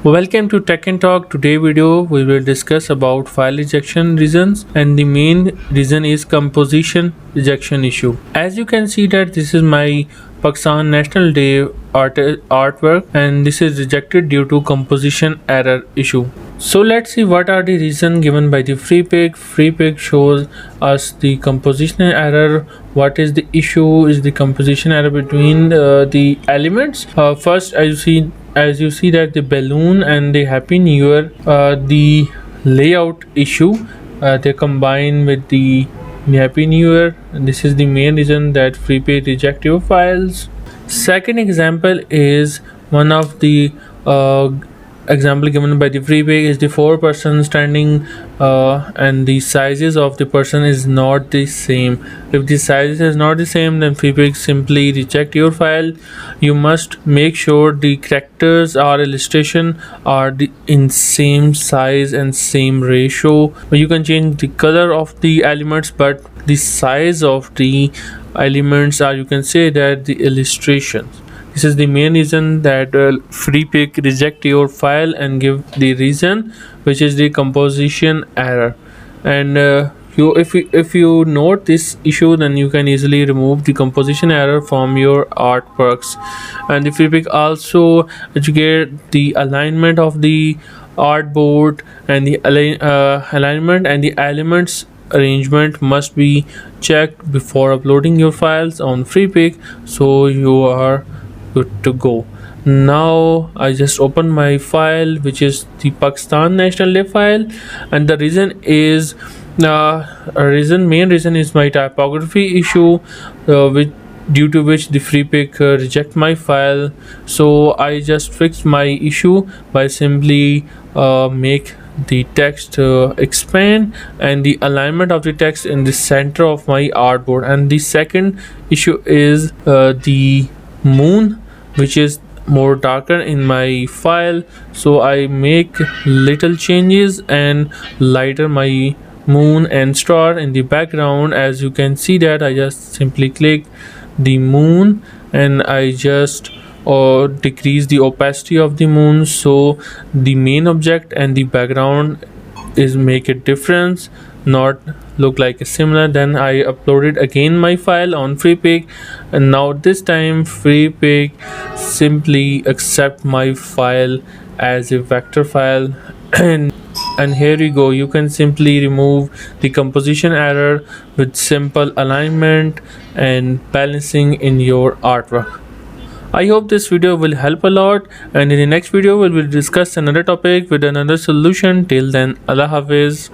Welcome to Techintalk. Today video we will discuss about file rejection reasons, and the main reason is composition rejection issue. As you can see that this is my Pakistan National Day artwork, and this is rejected due to composition error issue. So let's see what are the reasons given by the Freepik. Freepik shows us the composition error. What is the issue? Is the composition error between the elements? First, as you see that the balloon and the Happy New Year, the layout issue, they combine with the Happy New Year. And this is the main reason that Freepik reject your files. Second example is one of the example given by the Freepik is the four person standing, and the sizes of the person is not the same. If the sizes is not the same, then Freepik simply reject your file. You must make sure the characters or illustration are in same size and same ratio. You can change the color of the elements, but the size of the elements, or you can say that the illustrations, this is the main reason that Freepik reject your file and give the reason, which is the composition error. And if you note this issue, then you can easily remove the composition error from your artworks. And the Freepik also educate the alignment of the artboard, and the alignment and the elements arrangement must be checked before uploading your files on Freepik, so you are good to go. Now I just open my file, which is the Pakistan National Day file, and the reason is main reason is my typography issue, which due to which the Freepik reject my file. So I just fixed my issue by simply make the text expand and the alignment of the text in the center of my artboard. And the second issue is the moon, which is more darker in my file, so I make little changes and lighter my moon and star in the background. As you can see that I just simply click the moon, and I just decrease the opacity of the moon, so the main object and the background is make a difference, not look like a similar. Then I uploaded again my file on Freepik, and now this time Freepik simply accept my file as a vector file. And here you go, you can simply remove the composition error with simple alignment and balancing in your artwork. I hope this video will help a lot, and in the next video we will discuss another topic with another solution. Till then, Allah Hafiz.